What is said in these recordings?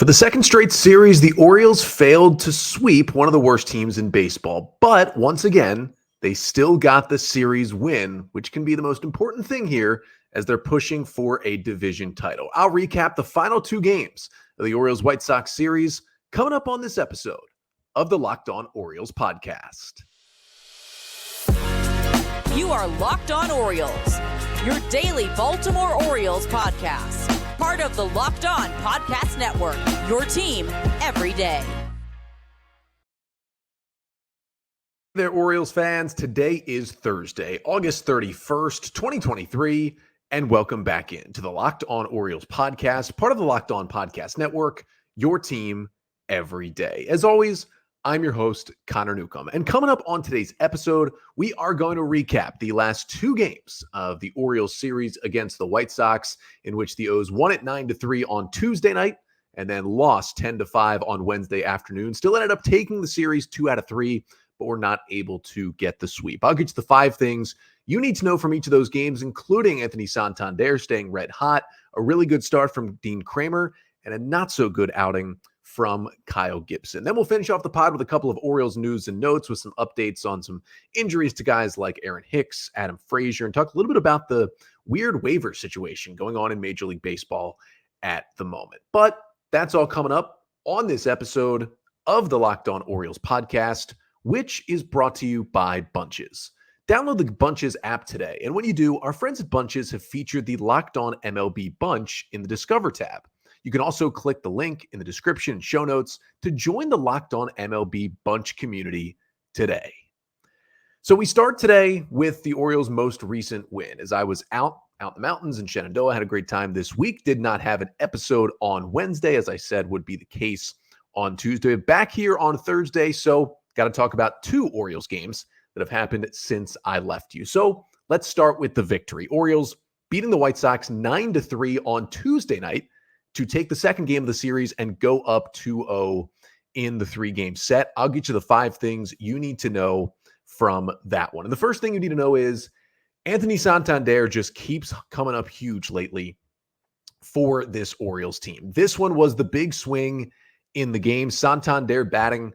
For the second straight series, the Orioles failed to sweep one of the worst teams in baseball. But once again, they still got the series win, which can be the most important thing here as they're pushing for a division title. I'll recap the final two games of the Orioles White Sox series coming up on this episode of the Locked On Orioles podcast. You are Locked On Orioles, your daily Baltimore Orioles podcast. Part of the Locked On Podcast Network, your team every day. Hey there, Orioles fans. Today is Thursday, August 31st, 2023, and welcome back into the Locked On Orioles podcast, part of the Locked On Podcast Network, your team every day. As always, I'm your host, Connor Newcomb. And coming up on today's episode, we are going to recap the last two games of the Orioles series against the White Sox, in which the O's won it 9-3 on Tuesday night and then lost 10-5 on Wednesday afternoon. Still ended up taking the series 2 out of 3, but were not able to get the sweep. I'll get you the 5 things you need to know from each of those games, including Anthony Santander staying red hot, a really good start from Dean Kremer, and a not-so-good outing from Kyle Gibson. Then we'll finish off the pod with a couple of Orioles news and notes with some updates on some injuries to guys like Aaron Hicks, Adam Frazier, and talk a little bit about the weird waiver situation going on in Major League Baseball at the moment. But that's all coming up on this episode of the Locked On Orioles podcast, which is brought to you by Bunches. Download the Bunches app today. And when you do, our friends at Bunches have featured the Locked On MLB Bunch in the Discover tab. You can also click the link in the description and show notes to join the Locked On MLB Bunch community today. So we start today with the Orioles' most recent win. As I was out in the mountains in Shenandoah, had a great time this week. Did not have an episode on Wednesday, as I said would be the case on Tuesday. Back here on Thursday, so got to talk about 2 Orioles games that have happened since I left you. So let's start with the victory. Orioles beating the White Sox 9-3 on Tuesday night to take the second game of the series and go up 2-0 in the 3-game set. I'll get you the 5 things you need to know from that one. And the first thing you need to know is Anthony Santander just keeps coming up huge lately for this Orioles team. This one was the big swing in the game. Santander batting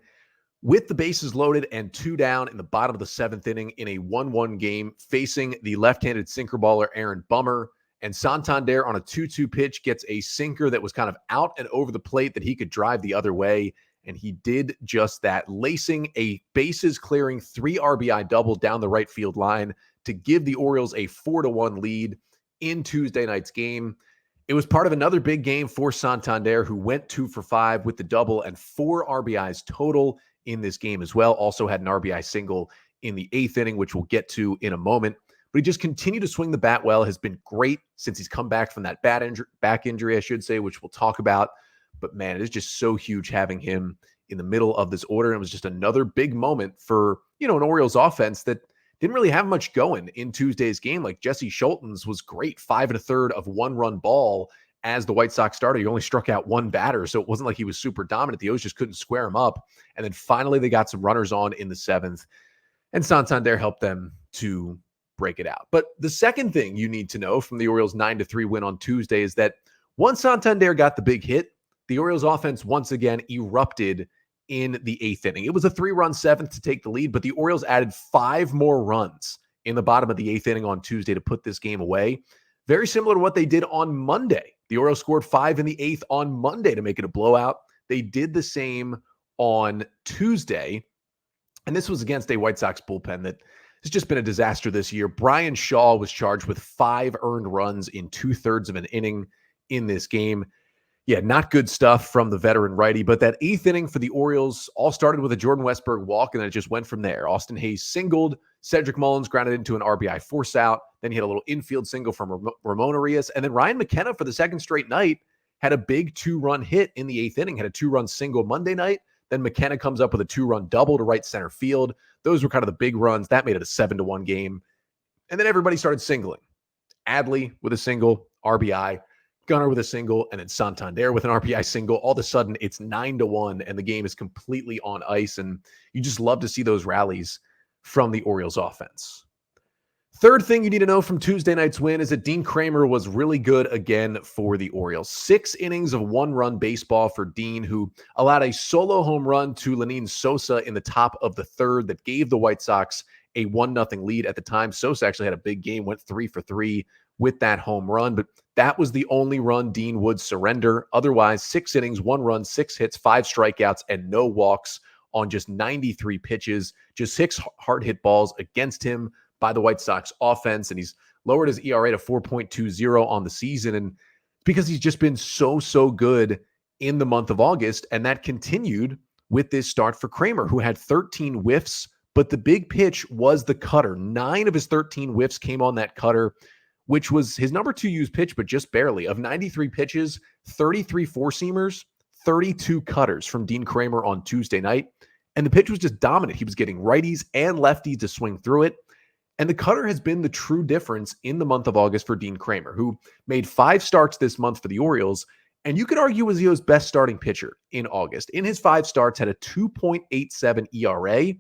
with the bases loaded and 2 down in the bottom of the 7th inning in a 1-1 game, facing the left-handed sinker baller Aaron Bummer. And Santander on a 2-2 pitch gets a sinker that was kind of out and over the plate that he could drive the other way. And he did just that, lacing a bases-clearing 3 RBI double down the right field line to give the Orioles a 4-1 lead in Tuesday night's game. It was part of another big game for Santander, who went 2 for 5 with the double and 4 RBIs total in this game as well. Also had an RBI single in the 8th inning, which we'll get to in a moment. But he just continued to swing the bat well, has been great since he's come back from that back injury, I should say, which we'll talk about. But man, it is just so huge having him in the middle of this order. And it was just another big moment for, an Orioles offense that didn't really have much going in Tuesday's game. Like Jesse Schulten's was great, 5 1/3 of 1-run ball as the White Sox starter. He only struck out 1 batter, so it wasn't like he was super dominant. The O's just couldn't square him up. And then finally they got some runners on in the 7th, and Santander helped them to break it out. But the second thing you need to know from the Orioles' 9-3 win on Tuesday is that once Santander got the big hit, the Orioles offense once again erupted in the 8th inning. It was a 3-run 7th to take the lead, but the Orioles added 5 more runs in the bottom of the 8th inning on Tuesday to put this game away. Very similar to what they did on Monday. The Orioles scored 5 in the 8th on Monday to make it a blowout. They did the same on Tuesday, and this was against a White Sox bullpen that has just been a disaster this year. Brian Shaw was charged with 5 earned runs in 2/3 of an inning in this game. Yeah, not good stuff from the veteran righty, but that 8th inning for the Orioles all started with a Jordan Westburg walk, and then it just went from there. Austin Hayes singled, Cedric Mullins grounded into an RBI force out, then he had a little infield single from Ramon Arias, and then Ryan McKenna for the second straight night had a big 2-run hit in the 8th inning, had a 2-run single Monday night, then McKenna comes up with a 2-run double to right center field. Those were kind of the big runs. That made it a 7-1 game. And then everybody started singling. Adley with a single, RBI. Gunnar with a single, and then Santander with an RBI single. All of a sudden, it's 9-1, and the game is completely on ice. And you just love to see those rallies from the Orioles offense. Third thing you need to know from Tuesday night's win is that Dean Kremer was really good again for the Orioles. 6 innings of one-run baseball for Dean, who allowed a solo home run to Lenyn Sosa in the top of the third that gave the White Sox a 1-0 lead at the time. Sosa actually had a big game, went 3 for 3 with that home run, but that was the only run Dean would surrender. Otherwise, 6 innings, 1 run, 6 hits, 5 strikeouts, and no walks on just 93 pitches. Just 6 hard hit balls against him by the White Sox offense, and he's lowered his ERA to 4.20 on the season, and because he's just been so good in the month of August, and that continued with this start for Kremer, who had 13 whiffs, but the big pitch was the cutter. 9 of his 13 whiffs came on that cutter, which was his number 2 used pitch, but just barely. Of 93 pitches, 33 four-seamers, 32 cutters from Dean Kremer on Tuesday night, and the pitch was just dominant. He was getting righties and lefties to swing through it. And the cutter has been the true difference in the month of August for Dean Kremer, who made 5 starts this month for the Orioles. And you could argue was Zio's best starting pitcher in August. In his 5 starts, had a 2.87 ERA.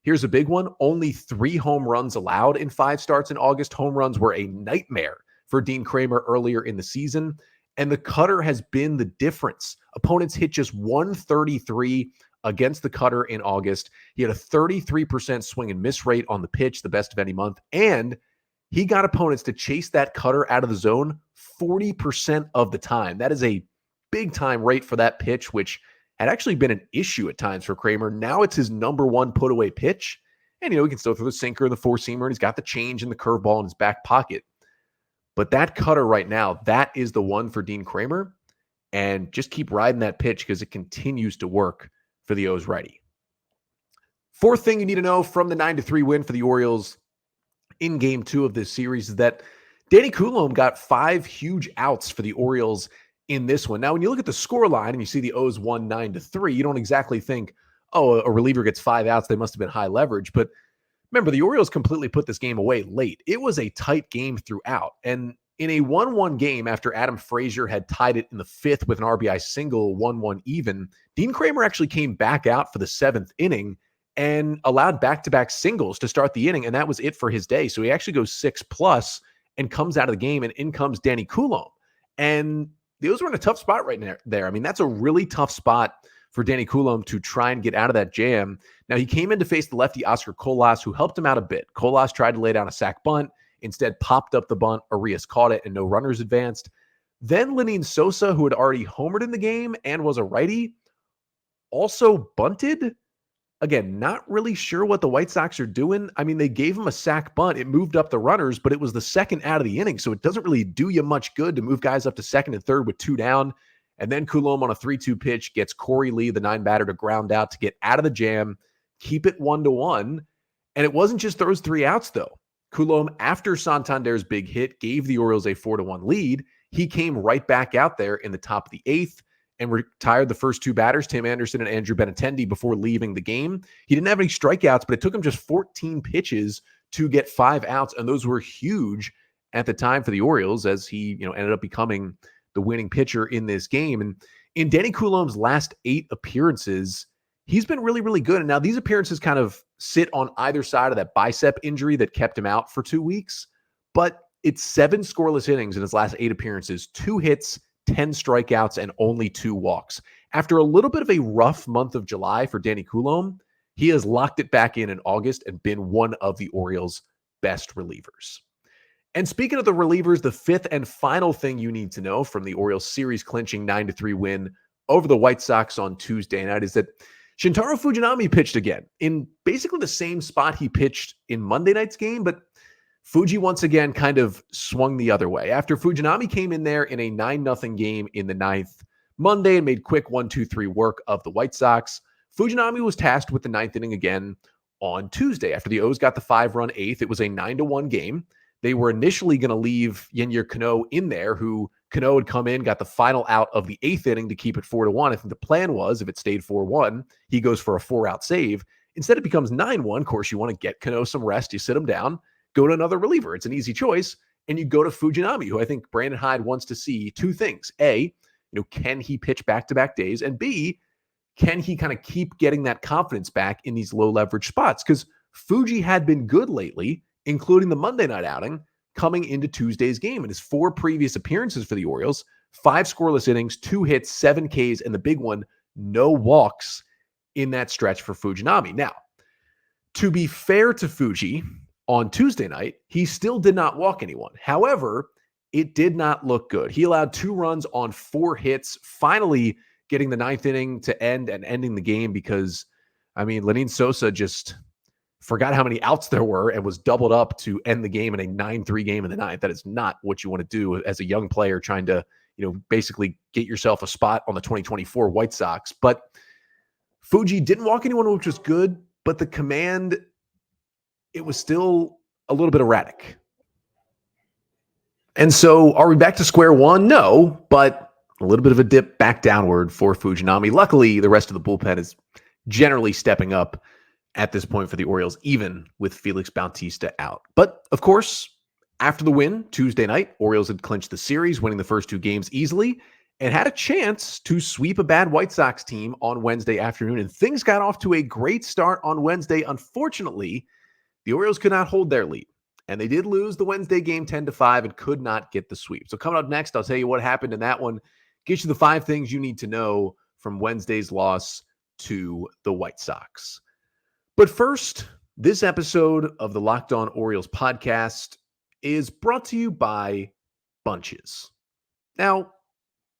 Here's a big one. Only 3 home runs allowed in 5 starts in August. Home runs were a nightmare for Dean Kremer earlier in the season. And the cutter has been the difference. Opponents hit just 133 against the cutter in August. He had a 33% swing and miss rate on the pitch, the best of any month. And he got opponents to chase that cutter out of the zone 40% of the time. That is a big time rate for that pitch, which had actually been an issue at times for Kremer. Now it's his number 1 put away pitch. And, he can still throw the sinker and the four-seamer, and he's got the change and the curveball in his back pocket. But that cutter right now, that is the one for Dean Kremer. And just keep riding that pitch because it continues to work for the O's righty. Fourth thing you need to know from the 9-3 win for the Orioles in game 2 of this series is that Danny Coulombe got 5 huge outs for the Orioles in this one. Now, when you look at the score line and you see the O's won 9-3, you don't exactly think, oh, a reliever gets 5 outs. They must have been high leverage. But remember, the Orioles completely put this game away late. It was a tight game throughout. And in a 1-1 game after Adam Frazier had tied it in the 5th with an RBI single, 1-1 even, Dean Kremer actually came back out for the 7th inning and allowed back-to-back singles to start the inning, and that was it for his day. So he actually goes 6+ and comes out of the game, and in comes Danny Coulombe. And the O's were in a tough spot right there. I mean, that's a really tough spot for Danny Coulombe to try and get out of that jam. Now, he came in to face the lefty Oscar Colas, who helped him out a bit. Colas tried to lay down a sac bunt, instead popped up the bunt. Arias caught it, and no runners advanced. Then Lenyn Sosa, who had already homered in the game and was a righty, also bunted. Again, not really sure what the White Sox are doing. I mean, they gave him a sac bunt. It moved up the runners, but it was the second out of the inning, so it doesn't really do you much good to move guys up to second and third with 2 down. And then Coulombe on a 3-2 pitch gets Corey Lee, the 9-batter, to ground out to get out of the jam, keep it 1-1. And it wasn't just those 3 outs, though. Coulombe, after Santander's big hit, gave the Orioles a 4-1 lead. He came right back out there in the top of the 8th and retired the first 2 batters, Tim Anderson and Andrew Benintendi, before leaving the game. He didn't have any strikeouts, but it took him just 14 pitches to get 5 outs, and those were huge at the time for the Orioles as he, ended up becoming the winning pitcher in this game. And in Danny Coulombe's last 8 appearances, he's been really, really good. And now these appearances kind of sit on either side of that bicep injury that kept him out for 2 weeks, but it's 7 scoreless innings in his last 8 appearances, 2 hits, 10 strikeouts, and only 2 walks. After a little bit of a rough month of July for Danny Coulombe, he has locked it back in August and been one of the Orioles' best relievers. And speaking of the relievers, the 5th and final thing you need to know from the Orioles series clinching 9-3 win over the White Sox on Tuesday night is that Shintaro Fujinami pitched again in basically the same spot he pitched in Monday night's game, but Fuji once again kind of swung the other way. After Fujinami came in there in a 9-0 game in the 9th Monday and made quick 1-2-3 work of the White Sox, Fujinami was tasked with the 9th inning again on Tuesday. After the O's got the 5-run 8th, it was a 9-1 game. They were initially going to leave Yennier Cano in there, who Cano had come in, got the final out of the 8th inning to keep it 4-1. I think the plan was, if it stayed 4-1, he goes for a 4-out save. Instead, it becomes 9-1. Of course, you want to get Cano some rest. You sit him down, go to another reliever. It's an easy choice. And you go to Fujinami, who I think Brandon Hyde wants to see 2 things. A, can he pitch back-to-back days? And B, can he kind of keep getting that confidence back in these low leverage spots? Because Fuji had been good lately including the Monday night outing coming into Tuesday's game. In his 4 previous appearances for the Orioles, 5 scoreless innings, 2 hits, 7 Ks, and the big one, no walks in that stretch for Fujinami. Now, to be fair to Fuji, on Tuesday night, he still did not walk anyone. However, it did not look good. He allowed 2 runs on 4 hits, finally getting the 9th inning to end and ending the game because, Lenyn Sosa just forgot how many outs there were and was doubled up to end the game in a 9-3 game in the 9th. That is not what you want to do as a young player trying to, basically get yourself a spot on the 2024 White Sox. But Fuji didn't walk anyone, which was good, but the command, it was still a little bit erratic. And so are we back to square one? No, but a little bit of a dip back downward for Fujinami. Luckily, the rest of the bullpen is generally stepping up at this point for the Orioles, even with Felix Bautista out. But, of course, after the win Tuesday night, Orioles had clinched the series, winning the first 2 games easily, and had a chance to sweep a bad White Sox team on Wednesday afternoon. And things got off to a great start on Wednesday. Unfortunately, the Orioles could not hold their lead. And they did lose the Wednesday game 10-5 and could not get the sweep. So coming up next, I'll tell you what happened in that one, get you the 5 things you need to know from Wednesday's loss to the White Sox. But first, this episode of the Locked On Orioles podcast is brought to you by Bunches. Now,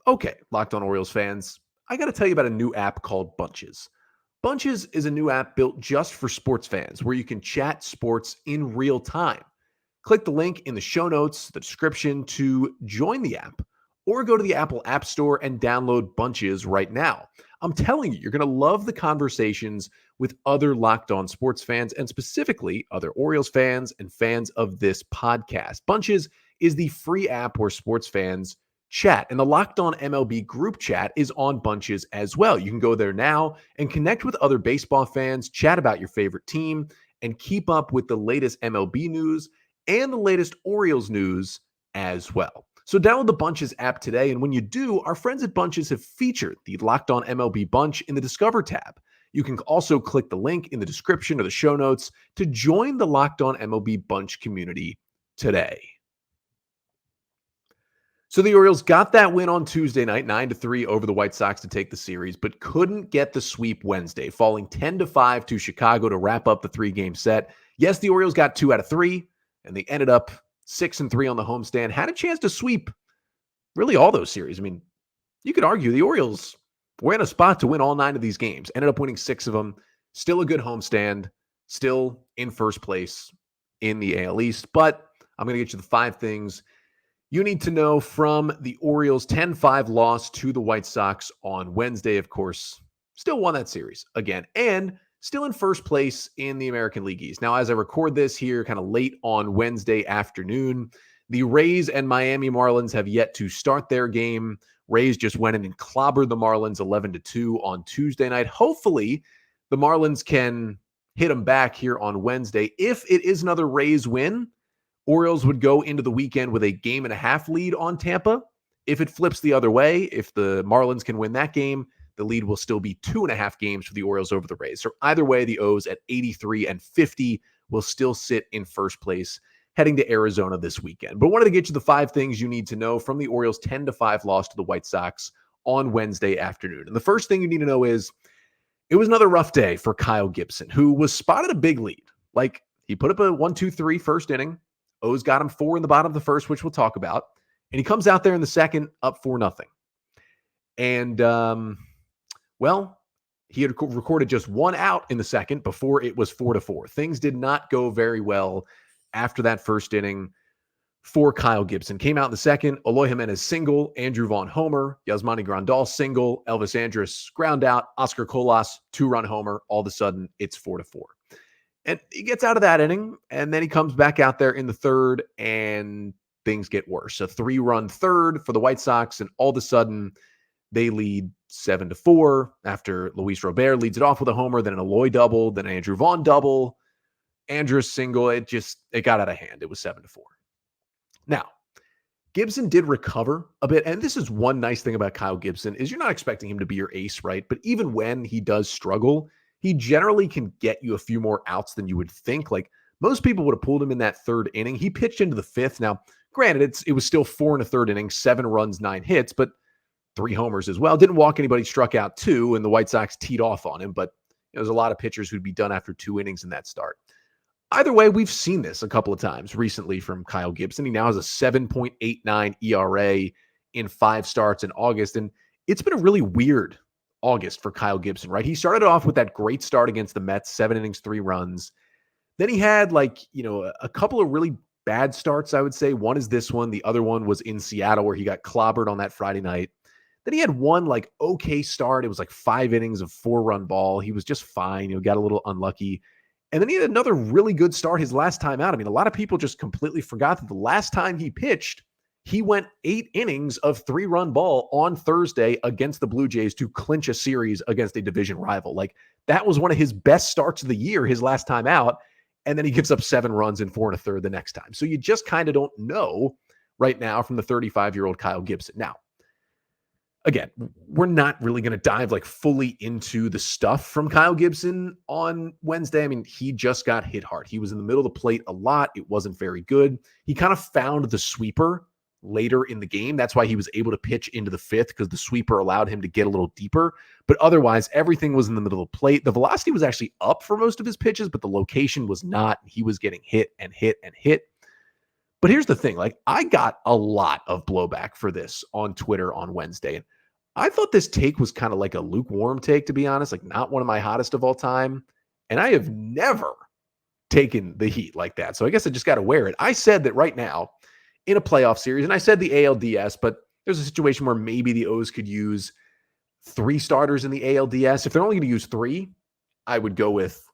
okay, Locked On Orioles fans, I got to tell you about a new app called Bunches. Bunches is a new app built just for sports fans where you can chat sports in real time. Click the link in the show notes, the description to join the app, or go to the Apple App Store and download Bunches right now. I'm telling you, you're going to love the conversations with other Locked On sports fans and specifically other Orioles fans and fans of this podcast. Bunches is the free app where sports fans chat, and the Locked On MLB group chat is on Bunches as well. You can go there now and connect with other baseball fans, chat about your favorite team, and keep up with the latest MLB news and the latest Orioles news as well. So download the Bunches app today, and when you do, our friends at Bunches have featured the Locked On MLB Bunch in the Discover tab. You can also click the link in the description or the show notes to join the Locked On MLB Bunch community today. So the Orioles got that win on Tuesday night, 9-3 over the White Sox to take the series, but couldn't get the sweep Wednesday, falling 10-5 to Chicago to wrap up the 3-game set. Yes, the Orioles got 2 out of 3, and they ended up 6-3 on the homestand, had a chance to sweep really all those series. You could argue the Orioles were in a spot to win all 9 of these games, ended up winning 6 of them, still a good homestand, still in first place in the AL East. But I'm going to get you the 5 things you need to know from the Orioles' 10-5 loss to the White Sox on Wednesday. Of course, still won that series again, and still in first place in the American League East. Now, as I record this here kind of late on Wednesday afternoon, the Rays and Miami Marlins have yet to start their game. Rays just went in and clobbered the Marlins 11-2 on Tuesday night. Hopefully, the Marlins can hit them back here on Wednesday. If it is another Rays win, Orioles would go into the weekend with a 1.5 game lead on Tampa. If it flips the other way, if the Marlins can win that game, the lead will still be 2.5 games for the Orioles over the Rays. So either way, the O's at 83 and 50 will still sit in first place heading to Arizona this weekend. But wanted to get you the 5 things you need to know from the Orioles' 10-5 loss to the White Sox on Wednesday afternoon. And the first thing you need to know is it was another rough day for Kyle Gibson, who was spotted a big lead. He put up a 1-2-3 first inning. O's got him 4 in the bottom of the first, which we'll talk about. And he comes out there in the second up 4-0. And, he had recorded just 1 out in the second before it was 4-4. Things did not go very well after that first inning for Kyle Gibson. Came out in the second, Eloy Jimenez single, Andrew Vaughn homer, Yasmani Grandal single, Elvis Andrus ground out, Oscar Colas 2-run homer. All of a sudden, it's 4-4. And he gets out of that inning, and then he comes back out there in the third, and things get worse. A 3-run third for the White Sox, and all of a sudden, they lead 7-4 after Luis Robert leads it off with a homer, then an Eloy double, then an Andrew Vaughn double, Andrus single. It got out of hand. It was 7-4. Now, Gibson did recover a bit, and this is one nice thing about Kyle Gibson is you're not expecting him to be your ace, right? But even when he does struggle, he generally can get you a few more outs than you would think. Most people would have pulled him in that third inning. He pitched into the fifth. Now, granted, it was still 4 1/3 innings, 7 runs, 9 hits, but 3 homers as well. Didn't walk anybody, struck out 2, and the White Sox teed off on him. But there's a lot of pitchers who'd be done after 2 innings in that start. Either way, we've seen this a couple of times recently from Kyle Gibson. He now has a 7.89 ERA in 5 starts in August, and it's been a really weird August for Kyle Gibson, right? He started off with that great start against the Mets, 7 innings, 3 runs. Then he had a couple of really bad starts, I would say. One is this one. The other one was in Seattle where he got clobbered on that Friday night. Then he had one okay start. It was 5 innings of 4-run ball. He was just fine. Got a little unlucky. And then he had another really good start his last time out. I mean, a lot of people just completely forgot that the last time he pitched, he went 8 innings of 3-run ball on Thursday against the Blue Jays to clinch a series against a division rival. That was one of his best starts of the year, his last time out. And then he gives up 7 runs in 4 1/3 the next time. So you just kind of don't know right now from the 35-year-old Kyle Gibson. Now, again, we're not really going to dive fully into the stuff from Kyle Gibson on Wednesday. I mean, he just got hit hard. He was in the middle of the plate a lot. It wasn't very good. He kind of found the sweeper later in the game. That's why he was able to pitch into the 5th, because the sweeper allowed him to get a little deeper. But otherwise, everything was in the middle of the plate. The velocity was actually up for most of his pitches, but the location was not. He was getting hit and hit and hit. But here's the thing, I got a lot of blowback for this on Twitter on Wednesday. And I thought this take was kind of like a lukewarm take, to be honest, not one of my hottest of all time. And I have never taken the heat like that. So I guess I just got to wear it. I said that right now in a playoff series, and I said the ALDS, but there's a situation where maybe the O's could use 3 starters in the ALDS. If they're only going to use 3, I would go with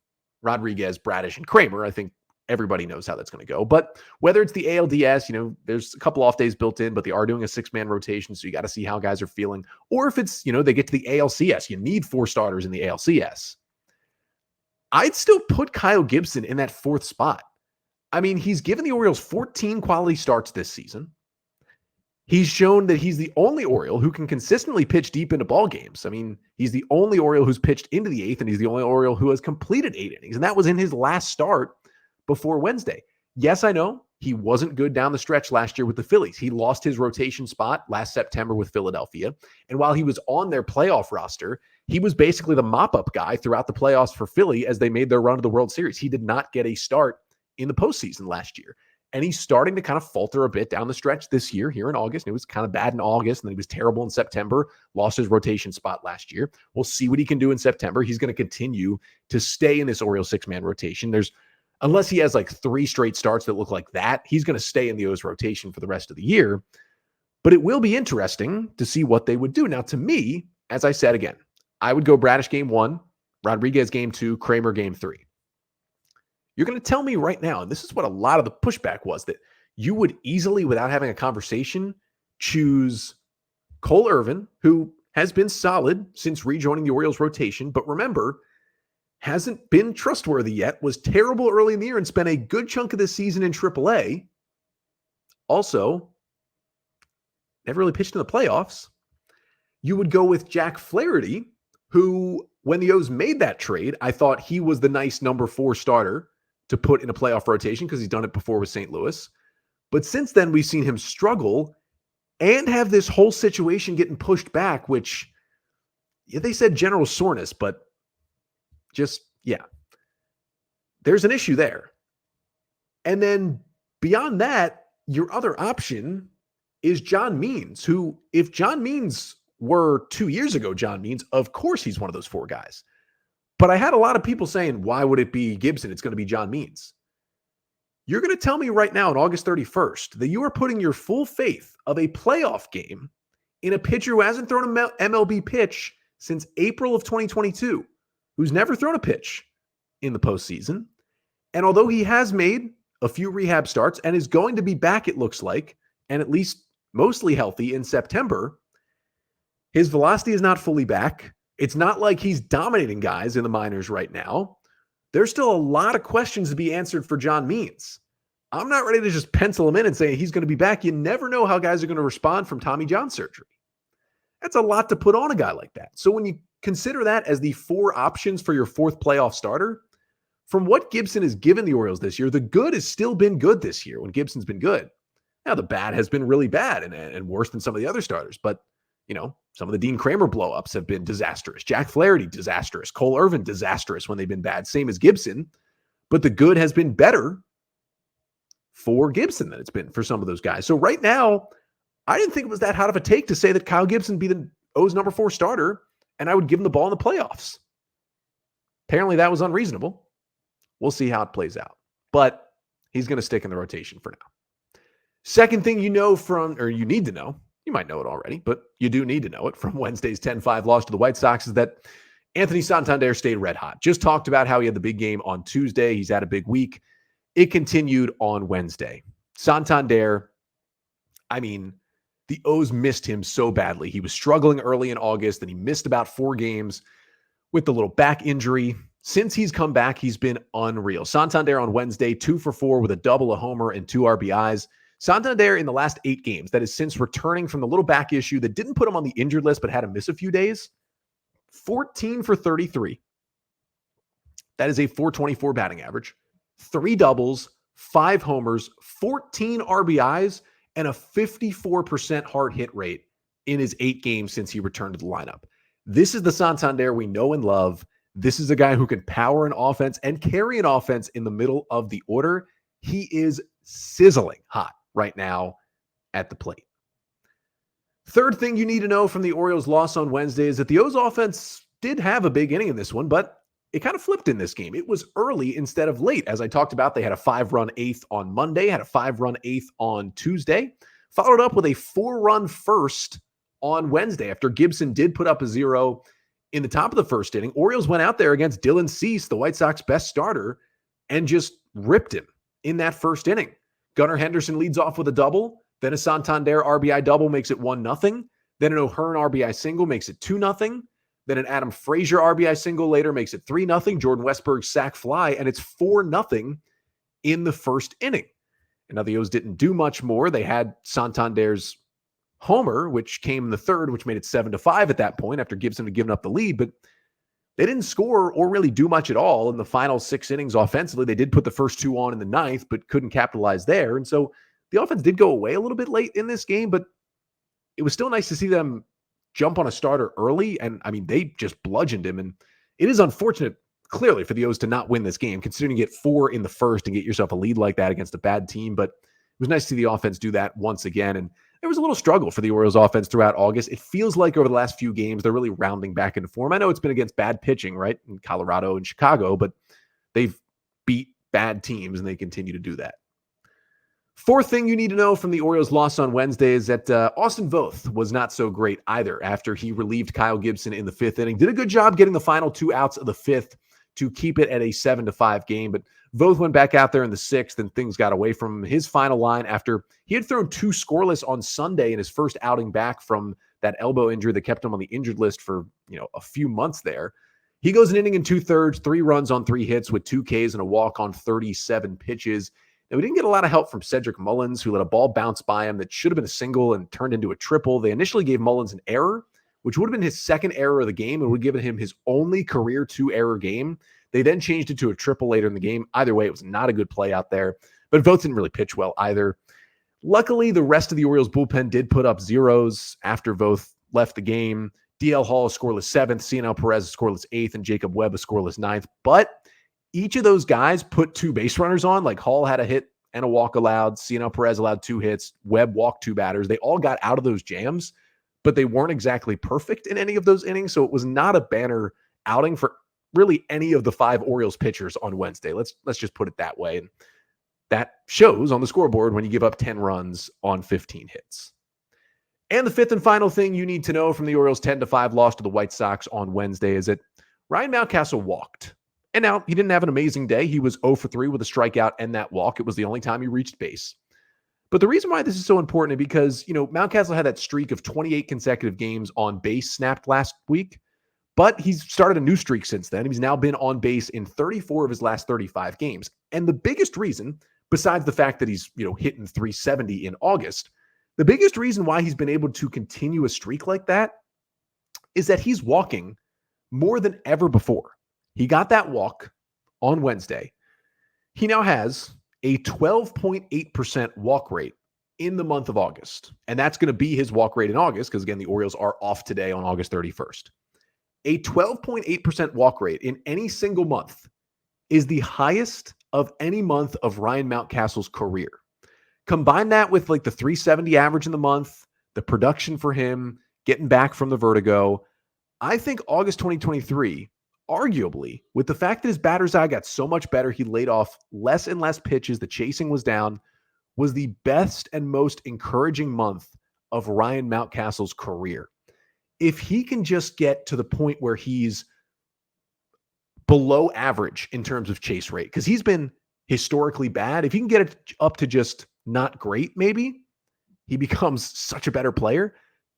Rodriguez, Bradish, and Kremer. I think everybody knows how that's going to go. But whether it's the ALDS, there's a couple off days built in, but they are doing a 6-man rotation, so you got to see how guys are feeling. Or if it's, they get to the ALCS, you need 4 starters in the ALCS. I'd still put Kyle Gibson in that 4th spot. I mean, he's given the Orioles 14 quality starts this season. He's shown that he's the only Oriole who can consistently pitch deep into ball games. I mean, he's the only Oriole who's pitched into the 8th, and he's the only Oriole who has completed 8 innings. And that was in his last start before Wednesday. Yes, I know he wasn't good down the stretch last year with the Phillies. He lost his rotation spot last September with Philadelphia. And while he was on their playoff roster, he was basically the mop-up guy throughout the playoffs for Philly as they made their run to the World Series. He did not get a start in the postseason last year. And he's starting to kind of falter a bit down the stretch this year, here in August. And it was kind of bad in August, and then he was terrible in September, lost his rotation spot last year. We'll see what he can do in September. He's going to continue to stay in this Orioles 6-man rotation. Unless he has 3 straight starts that look like that, he's going to stay in the O's rotation for the rest of the year. But it will be interesting to see what they would do. Now, to me, as I said again, I would go Bradish game 1, Rodriguez game 2, Kremer game 3. You're going to tell me right now, and this is what a lot of the pushback was, that you would easily, without having a conversation, choose Cole Irvin, who has been solid since rejoining the Orioles rotation, but remember, hasn't been trustworthy yet, was terrible early in the year and spent a good chunk of this season in AAA. Also, never really pitched in the playoffs. You would go with Jack Flaherty, who, when the O's made that trade, I thought he was the nice number 4 starter to put in a playoff rotation because he's done it before with St. Louis. But since then, we've seen him struggle and have this whole situation getting pushed back, which they said general soreness, but there's an issue there. And then beyond that, your other option is John Means, who, if John Means were 2 years ago, John Means, of course he's one of those 4 guys. But I had a lot of people saying, why would it be Gibson? It's going to be John Means. You're going to tell me right now on August 31st that you are putting your full faith of a playoff game in a pitcher who hasn't thrown an MLB pitch since April of 2022, who's never thrown a pitch in the postseason. And although he has made a few rehab starts and is going to be back, it looks like, and at least mostly healthy in September, his velocity is not fully back. It's not like he's dominating guys in the minors right now. There's still a lot of questions to be answered for John Means. I'm not ready to just pencil him in and say he's going to be back. You never know how guys are going to respond from Tommy John surgery. That's a lot to put on a guy like that. So when you consider that as the 4 options for your 4th playoff starter, from what Gibson has given the Orioles this year, the good has still been good this year when Gibson's been good. Now, the bad has been really bad and worse than some of the other starters. But, some of the Dean Kremer blowups have been disastrous. Jack Flaherty, disastrous. Cole Irvin, disastrous when they've been bad. Same as Gibson. But the good has been better for Gibson than it's been for some of those guys. So right now, I didn't think it was that hot of a take to say that Kyle Gibson be the O's number 4 starter and I would give him the ball in the playoffs. Apparently that was unreasonable. We'll see how it plays out. But he's going to stick in the rotation for now. Second thing you need to know, you might know it already, but you do need to know it from Wednesday's 10-5 loss to the White Sox, is that Anthony Santander stayed red hot. Just talked about how he had the big game on Tuesday. He's had a big week. It continued on Wednesday. Santander, the O's missed him so badly. He was struggling early in August, and he missed about 4 games with the little back injury. Since he's come back, he's been unreal. Santander on Wednesday, 2 for 4 with a double, a homer, and 2 RBIs. Santander in the last 8 games, that is since returning from the little back issue that didn't put him on the injured list but had him miss a few days, 14 for 33. That is a .424 batting average, 3 doubles, 5 homers, 14 RBIs, and a 54% hard hit rate in his 8 games since he returned to the lineup. This is the Santander we know and love. This is a guy who can power an offense and carry an offense in the middle of the order. He is sizzling hot right now at the plate. Third thing you need to know from the Orioles' loss on Wednesday is that the O's offense did have a big inning in this one, but it kind of flipped in this game. It was early instead of late. As I talked about, they had a 5-run 8th on Monday, had a 5-run 8th on Tuesday, followed up with a 4-run first on Wednesday after Gibson did put up a 0 in the top of the first inning. Orioles went out there against Dylan Cease, the White Sox best starter, and just ripped him in that first inning. Gunnar Henderson leads off with a double. Then a Santander RBI double makes it 1-0. Then an O'Hearn RBI single makes it 2-0. Then an Adam Frazier RBI single later makes it 3-0. Jordan Westburg's sac fly, and it's 4-0 in the first inning. And now the O's didn't do much more. They had Santander's homer, which came in the third, which made it 7-5 at that point after Gibson had given up the lead. But they didn't score or really do much at all in the final 6 innings offensively. They did put the first 2 on in the 9th, but couldn't capitalize there. And so the offense did go away a little bit late in this game, but it was still nice to see them jump on a starter early. And they just bludgeoned him. And it is unfortunate, clearly, for the O's to not win this game, considering you get 4 in the first and get yourself a lead like that against a bad team. But it was nice to see the offense do that once again. And there was a little struggle for the Orioles offense throughout August. It feels like over the last few games, they're really rounding back into form. I know it's been against bad pitching, right, in Colorado and Chicago, but they've beat bad teams and they continue to do that. Fourth thing you need to know from the Orioles' loss on Wednesday is that Austin Voth was not so great either after he relieved Kyle Gibson in the 5th inning. Did a good job getting the final 2 outs of the 5th to keep it at a 7-5 game, but Voth went back out there in the 6th and things got away from him. His final line after he had thrown 2 scoreless on Sunday in his first outing back from that elbow injury that kept him on the injured list for, a few months there. He goes an inning and 2/3, 3 runs on 3 hits with 2 Ks and a walk on 37 pitches. Now, we didn't get a lot of help from Cedric Mullins, who let a ball bounce by him that should have been a single and turned into a triple. They initially gave Mullins an error, which would have been his 2nd error of the game and would have given him his only career 2-error game. They then changed it to a triple later in the game. Either way, it was not a good play out there. But Voth didn't really pitch well either. Luckily, the rest of the Orioles bullpen did put up zeros after Voth left the game. DL Hall a scoreless 7th, Cionel Perez a scoreless 8th, and Jacob Webb a scoreless 9th. But each of those guys put 2 base runners on. Like Hall had a hit and a walk allowed. Cionel Perez allowed 2 hits. Webb walked 2 batters. They all got out of those jams, but they weren't exactly perfect in any of those innings. So it was not a banner outing for really any of the 5 Orioles pitchers on Wednesday. Let's just put it that way. And that shows on the scoreboard when you give up 10 runs on 15 hits. And the 5th and final thing you need to know from the Orioles' 10-5 loss to the White Sox on Wednesday is that Ryan Mountcastle walked. And now he didn't have an amazing day. He was 0 for 3 with a strikeout and that walk. It was the only time he reached base. But the reason why this is so important is because, Mountcastle had that streak of 28 consecutive games on base snapped last week. But he's started a new streak since then. He's now been on base in 34 of his last 35 games. And the biggest reason, besides the fact that he's, hitting 370 in August, the biggest reason why he's been able to continue a streak like that is that he's walking more than ever before. He got that walk on Wednesday, he now has a 12.8% walk rate in the month of August. And that's going to be his walk rate in August because, again, the Orioles are off today on August 31st. A 12.8% walk rate in any single month is the highest of any month of Ryan Mountcastle's career. Combine that with like the 370 average in the month, the production for him, getting back from the vertigo. I think August 2023, arguably, with the fact that his batter's eye got so much better, he laid off less and less pitches, the chasing was down, was the best and most encouraging month of Ryan Mountcastle's career. If he can just get to the point where he's below average in terms of chase rate, because he's been historically bad, if he can get it up to just not great, maybe he becomes such a better player.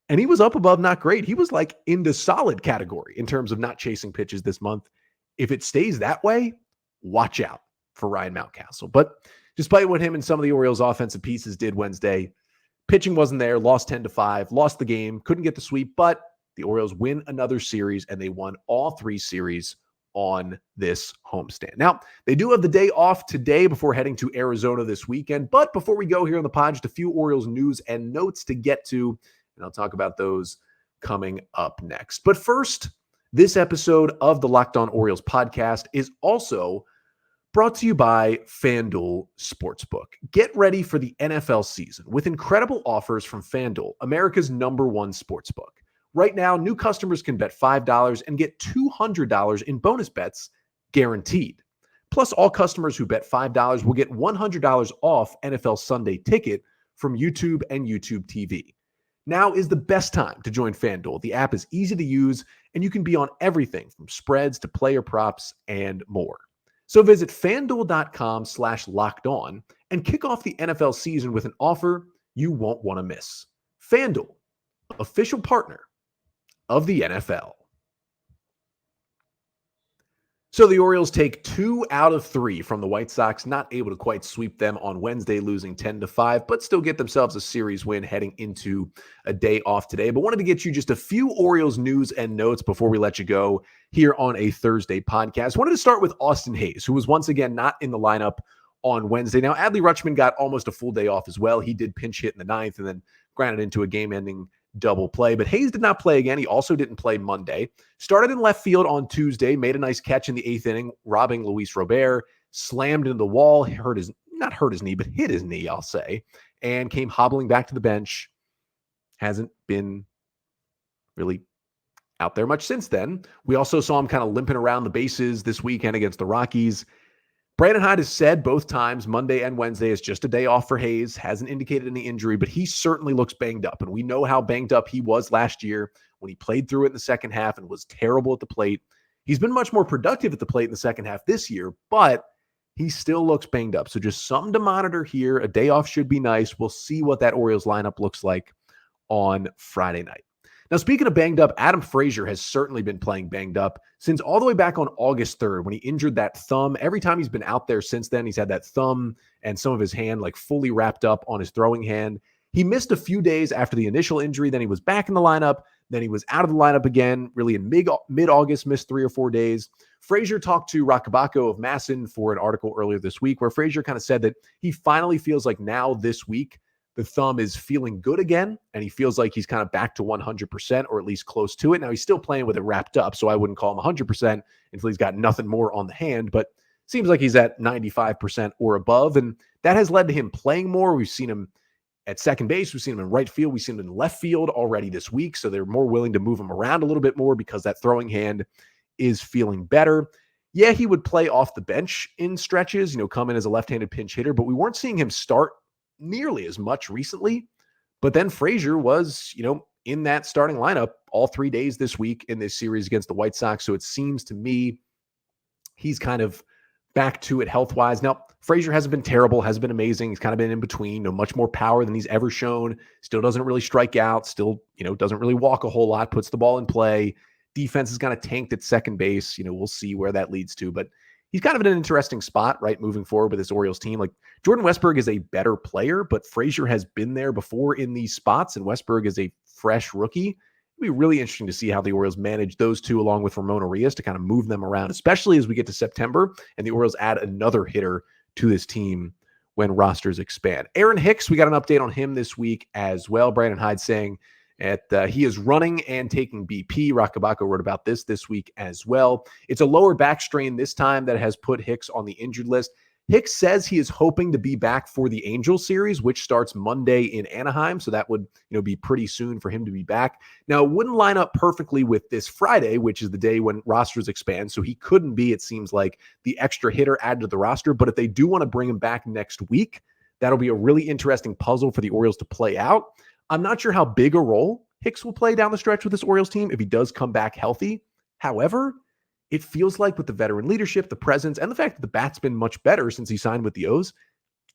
And he was up above not great. He was like in the solid category in terms of not chasing pitches this month. If it stays that way, watch out for Ryan Mountcastle. But despite what him and some of the Orioles offensive pieces did Wednesday, pitching wasn't there, lost 10-5, lost the game, couldn't get the sweep, but the Orioles win another series, and they won all three series on this homestand. Now, they do have the day off today before heading to Arizona this weekend, but before we go here on the pod, just a few Orioles news and notes to get to, and I'll talk about those coming up next. But first, this episode of the Locked On Orioles podcast is also brought to you by FanDuel Sportsbook. Get ready for the NFL season with incredible offers from FanDuel, America's #1 sportsbook. Right now, new customers can bet $5 and get $200 in bonus bets guaranteed. Plus, all customers who bet $5 will get $100 off NFL Sunday Ticket from YouTube and YouTube TV. Now is the best time to join FanDuel. The app is easy to use, and you can be on everything from spreads to player props and more. So visit FanDuel.com/lockedon and kick off the NFL season with an offer you won't want to miss. FanDuel, official partner of the NFL. So the Orioles take 2 out of 3 from the White Sox, not able to quite sweep them on Wednesday, losing 10-5, but still get themselves a series win heading into a day off today. But wanted to get you just a few Orioles news and notes before we let you go here on a Thursday podcast. Wanted to start with Austin Hayes, who was once again not in the lineup on Wednesday. Now, Adley Rutschman got almost a full day off as well. He did pinch hit in the 9th and then grounded into a game-ending double play, but Hayes did not play again. He also didn't play Monday. Started in left field on Tuesday, made a nice catch in the 8th inning, robbing Luis Robert, slammed into the wall, hit his knee, I'll say, and came hobbling back to the bench. Hasn't been really out there much since then. We also saw him kind of limping around the bases this weekend against the Rockies. Brandon Hyde has said both times, Monday and Wednesday, is just a day off for Hayes. Hasn't indicated any injury, but he certainly looks banged up. And we know how banged up he was last year when he played through it in the second half and was terrible at the plate. He's been much more productive at the plate in the second half this year, but he still looks banged up. So just something to monitor here. A day off should be nice. We'll see what that Orioles lineup looks like on Friday night. Now, speaking of banged up, Adam Frazier has certainly been playing banged up since all the way back on August 3rd when he injured that thumb. Every time he's been out there since then, he's had that thumb and some of his hand like fully wrapped up on his throwing hand. He missed a few days after the initial injury. Then he was back in the lineup. Then he was out of the lineup again, really in mid-August, missed 3 or 4 days. Frazier talked to Rakabako of Masson for an article earlier this week where Frazier kind of said that he finally feels like now this week, the thumb is feeling good again, and he feels like he's kind of back to 100% or at least close to it. Now, he's still playing with it wrapped up, so I wouldn't call him 100% until he's got nothing more on the hand, but seems like he's at 95% or above, and that has led to him playing more. We've seen him at second base. We've seen him in right field. We've seen him in left field already this week, so they're more willing to move him around a little bit more because that throwing hand is feeling better. Yeah, he would play off the bench in stretches, come in as a left-handed pinch hitter, but we weren't seeing him start nearly as much recently. But then Frazier was, in that starting lineup all 3 days this week in this series against the White Sox. So it seems to me he's kind of back to it health-wise. Now, Frazier hasn't been terrible, hasn't been amazing. He's kind of been in between, much more power than he's ever shown. Still doesn't really strike out. Still, doesn't really walk a whole lot, puts the ball in play. Defense is kind of tanked at second base. We'll see where that leads to. But he's kind of in an interesting spot, right, moving forward with this Orioles team. Like, Jordan Westburg is a better player, but Frazier has been there before in these spots, and Westburg is a fresh rookie. It'll be really interesting to see how the Orioles manage those two along with Ramon Arias to kind of move them around, especially as we get to September and the Orioles add another hitter to this team when rosters expand. Aaron Hicks, we got an update on him this week as well. Brandon Hyde saying that he is running and taking BP. Rakabako wrote about this week as well. It's a lower back strain this time that has put Hicks on the injured list. Hicks says he is hoping to be back for the Angels series, which starts Monday in Anaheim. So that would, be pretty soon for him to be back. Now, it wouldn't line up perfectly with this Friday, which is the day when rosters expand. So he couldn't be, it seems like, the extra hitter added to the roster. But if they do want to bring him back next week, that'll be a really interesting puzzle for the Orioles to play out. I'm not sure how big a role Hicks will play down the stretch with this Orioles team if he does come back healthy. However, it feels like with the veteran leadership, the presence, and the fact that the bat's been much better since he signed with the O's,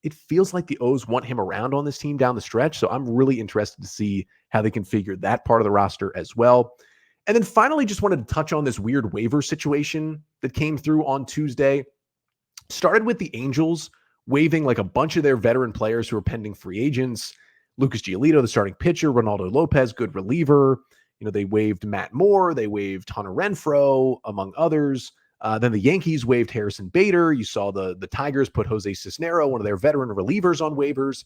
it feels like the O's want him around on this team down the stretch. So I'm really interested to see how they configure that part of the roster as well. And then finally, just wanted to touch on this weird waiver situation that came through on Tuesday. Started with the Angels waiving like a bunch of their veteran players who are pending free agents. Lucas Giolito, the starting pitcher, Ronaldo Lopez, good reliever. They waived Matt Moore, they waived Hunter Renfroe, among others. Then the Yankees waived Harrison Bader. You saw the Tigers put Jose Cisnero, one of their veteran relievers, on waivers.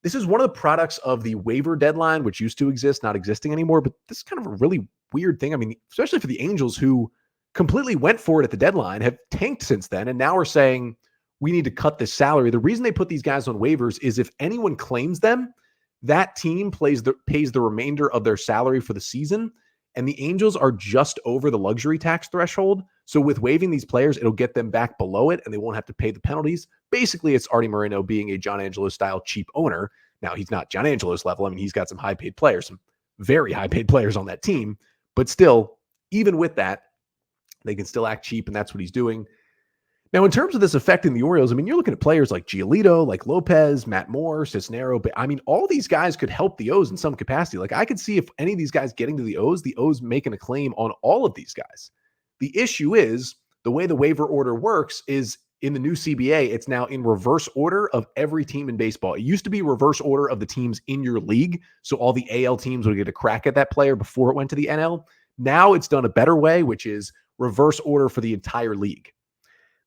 This is one of the products of the waiver deadline, which used to exist, not existing anymore. But this is kind of a really weird thing. I mean, especially for the Angels, who completely went for it at the deadline, have tanked since then, and now are saying, we need to cut this salary. The reason they put these guys on waivers is if anyone claims them, that team pays the remainder of their salary for the season, and the Angels are just over the luxury tax threshold. So with waiving these players, it'll get them back below it, and they won't have to pay the penalties. Basically, it's Artie Moreno being a John Angelo-style cheap owner. Now, he's not John Angelo's level. I mean, he's got some high-paid players, some very high-paid players on that team. But still, even with that, they can still act cheap, and that's what he's doing. Now, in terms of this affecting the Orioles, I mean, you're looking at players like Giolito, like Lopez, Matt Moore, Cisnero. But I mean, all these guys could help the O's in some capacity. Like, I could see if any of these guys getting to the O's making a claim on all of these guys. The issue is the way the waiver order works is in the new CBA, it's now in reverse order of every team in baseball. It used to be reverse order of the teams in your league. So all the AL teams would get a crack at that player before it went to the NL. Now it's done a better way, which is reverse order for the entire league.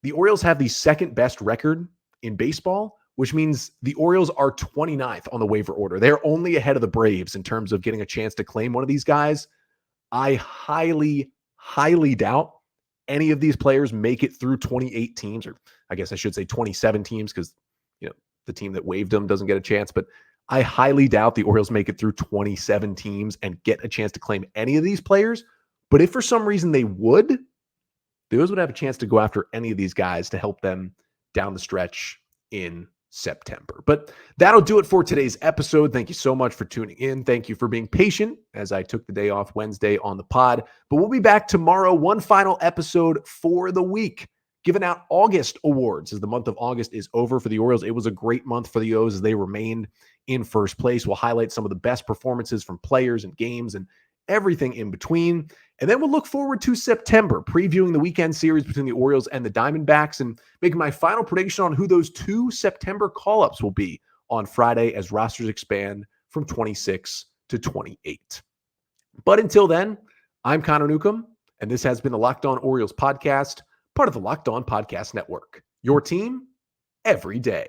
The Orioles have the second best record in baseball, which means the Orioles are 29th on the waiver order. They're only ahead of the Braves in terms of getting a chance to claim one of these guys. I highly, highly doubt any of these players make it through 28 teams, or I guess I should say 27 teams, because the team that waived them doesn't get a chance. But I highly doubt the Orioles make it through 27 teams and get a chance to claim any of these players. But if for some reason they would, the O's would have a chance to go after any of these guys to help them down the stretch in September. But that'll do it for today's episode. Thank you so much for tuning in. Thank you for being patient as I took the day off Wednesday on the pod. But we'll be back tomorrow, one final episode for the week, giving out August awards as the month of August is over for the Orioles. It was a great month for the O's as they remained in first place. We'll highlight some of the best performances from players and games and everything in between. And then we'll look forward to September, previewing the weekend series between the Orioles and the Diamondbacks and making my final prediction on who those two September call-ups will be on Friday as rosters expand from 26 to 28. But until then, I'm Connor Newcomb, and this has been the Locked On Orioles podcast, part of the Locked On Podcast Network. Your team every day.